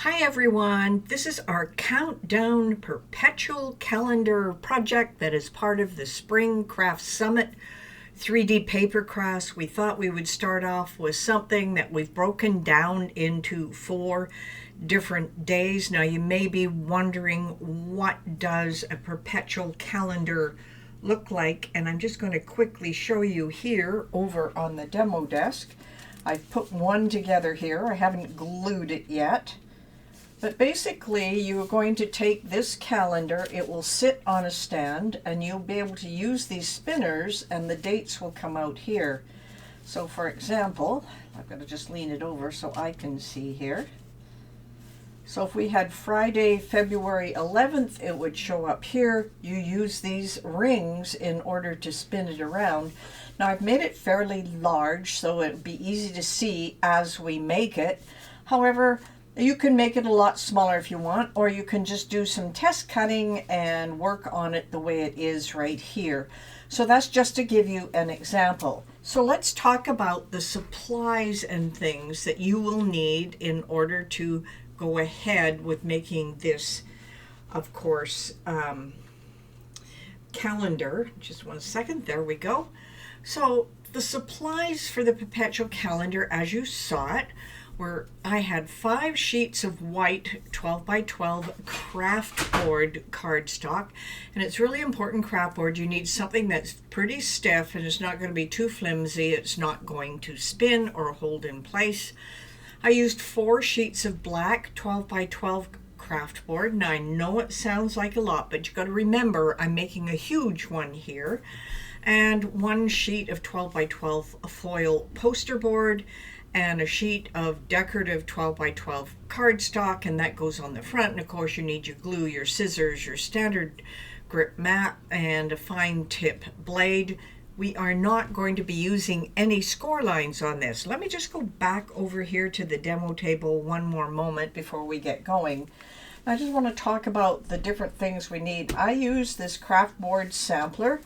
Hi everyone, this is our Countdown Perpetual Calendar project that is part of the Spring Craft Summit 3D paper crafts. We thought we would start off with something that we've broken down into 4 different days. Now you may be wondering, what does a perpetual calendar look like? And I'm just going to quickly show you here over on the demo desk. I've put one together here. I haven't glued it yet. But basically, you're going to take this calendar, it will sit on a stand, and you'll be able to use these spinners, and the dates will come out here. So for example, I've got to just lean it over so I can see here. So if we had Friday, February 11th, it would show up here. You use these rings in order to spin it around. Now I've made it fairly large, so it'll be easy to see as we make it. However, you can make it a lot smaller if you want, or you can just do some test cutting and work on it the way it is right here. So that's just to give you an example. So let's talk about the supplies and things that you will need in order to go ahead with making this, of course, calendar. Just one second, there we go. So the supplies for the perpetual calendar, as you saw it, where I had 5 sheets of white 12 by 12 craft board cardstock, and it's really important craft board. You need something that's pretty stiff and it's not going to be too flimsy. It's not going to spin or hold in place. I used 4 sheets of black 12 by 12 craft board. Now I know it sounds like a lot, but you got to remember I'm making a huge one here, and 1 sheet of 12 by 12 foil poster board, and a sheet of decorative 12 by 12 cardstock, and that goes on the front. And of course you need your glue, your scissors, your standard grip mat, and a fine tip blade. We are not going to be using any score lines on this. Let me just go back over here to the demo table one more moment before we get going. I just want to talk about the different things we need. I use this craft board sampler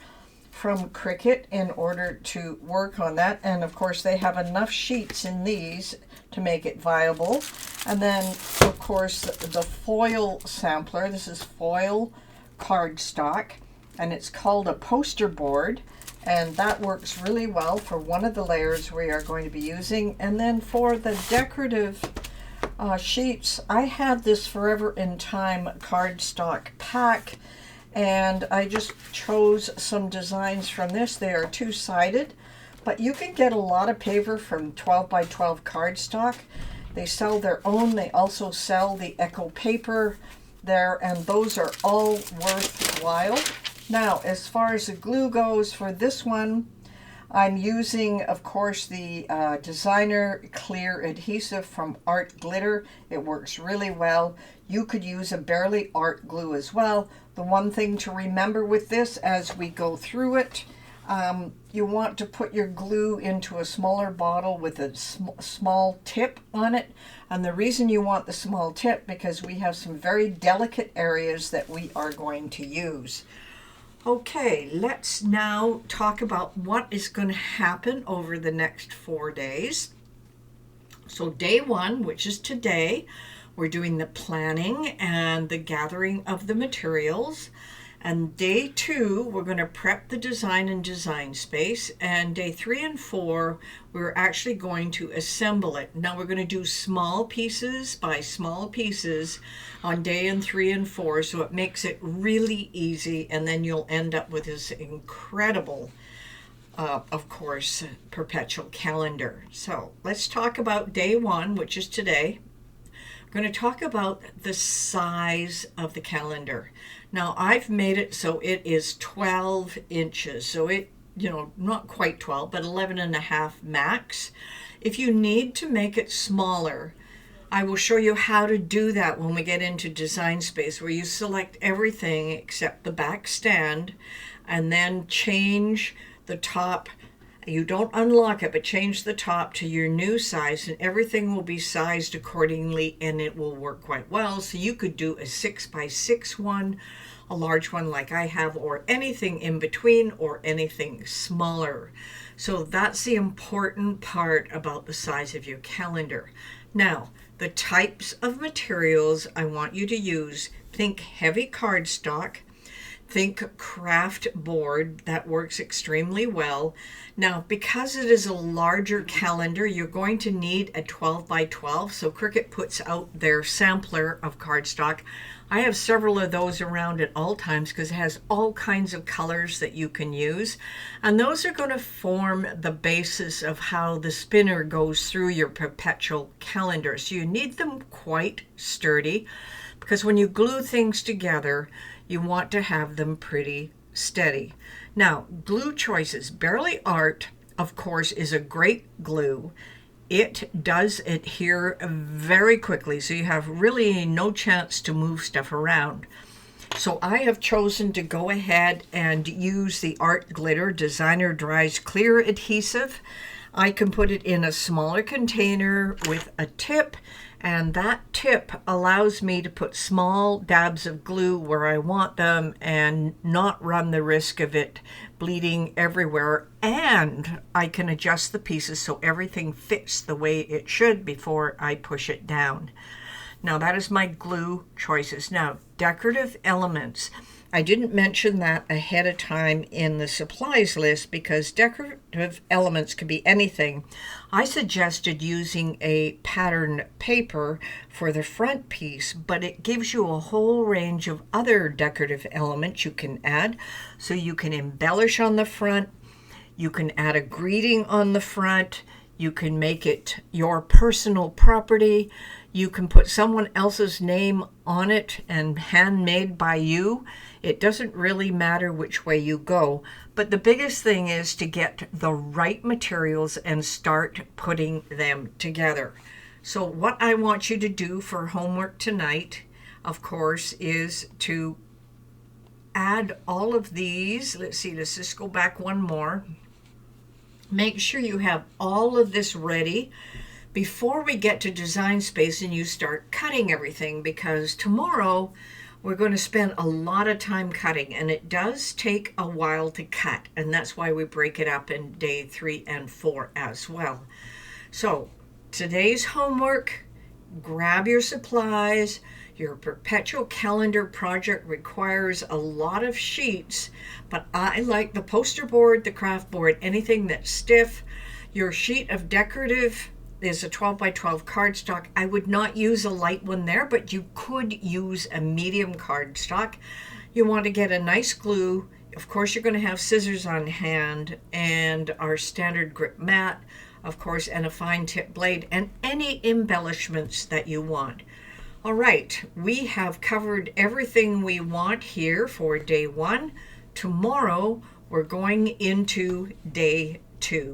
from Cricut in order to work on that, and of course they have enough sheets in these to make it viable. And then of course the foil sampler. This is foil cardstock, and it's called a poster board, and that works really well for one of the layers we are going to be using. And then for the decorative sheets, I had this Forever in Time cardstock pack, and I just chose some designs from this. They are 2-sided, but you can get a lot of paper from 12 by 12 cardstock. They sell their own. They also sell the Eco paper there, and those are all worthwhile. Now, as far as the glue goes for this one, I'm using, of course, the designer clear adhesive from Art Glitter. It works really well. You could use a Barely Art glue as well. The one thing to remember with this as we go through it, you want to put your glue into a smaller bottle with a small tip on it. And the reason you want the small tip, because we have some very delicate areas that we are going to use. Okay, let's now talk about what is going to happen over the next 4 days. So day 1, which is today, we're doing the planning and the gathering of the materials. And day 2, we're going to prep the design and design space. And day 3 and 4, we're actually going to assemble it. Now we're going to do small pieces by small pieces on day 3 and 4, so it makes it really easy, and then you'll end up with this incredible, of course, perpetual calendar. So let's talk about day 1, which is today. We're going to talk about the size of the calendar. Now I've made it so it is 12 inches. So it, not quite 12, but 11.5 max. If you need to make it smaller, I will show you how to do that when we get into design space, where you select everything except the back stand and then change the top. You don't unlock it, but change the top to your new size, and everything will be sized accordingly, and it will work quite well. So you could do a 6 by 6 one, a large one like I have, or anything in between, or anything smaller. So that's the important part about the size of your calendar. Now, The types of materials I want you to use: think heavy cardstock, think craft board. That works extremely well. Now, because it is a larger calendar, you're going to need a 12 by 12. So Cricut puts out their sampler of cardstock. I have several of those around at all times because it has all kinds of colors that you can use. And those are going to form the basis of how the spinner goes through your perpetual calendar. So you need them quite sturdy, because when you glue things together, you want to have them pretty steady. Now, glue choices. Barely Art, of course, is a great glue. It does adhere very quickly, so you have really no chance to move stuff around. So I have chosen to go ahead and use the Art Glitter Designer Dries Clear Adhesive. I can put it in a smaller container with a tip, and that tip allows me to put small dabs of glue where I want them and not run the risk of it bleeding everywhere. And I can adjust the pieces so everything fits the way it should before I push it down. Now, that is my glue choices. Now, decorative elements. I didn't mention that ahead of time in the supplies list because decorative elements can be anything. I suggested using a pattern paper for the front piece, but it gives you a whole range of other decorative elements you can add. So you can embellish on the front, you can add a greeting on the front, you can make it your personal property, you can put someone else's name on it and handmade by you. It doesn't really matter which way you go, but the biggest thing is to get the right materials and start putting them together. So what I want you to do for homework tonight, of course, is to add all of these. Let's see, let's just go back one more. Make sure you have all of this ready before we get to Design Space and you start cutting everything, because tomorrow we're going to spend a lot of time cutting, and it does take a while to cut, and that's why we break it up in day 3 and 4 as well. So today's homework: grab your supplies. Your perpetual calendar project requires a lot of sheets, but I like the poster board, the craft board, anything that's stiff. Your sheet of decorative is a 12 by 12 cardstock. I would not use a light one there, but you could use a medium cardstock. You want to get a nice glue. Of course, you're going to have scissors on hand and our standard grip mat, of course, and a fine tip blade and any embellishments that you want. All right, we have covered everything we want here for day 1. Tomorrow, we're going into day 2.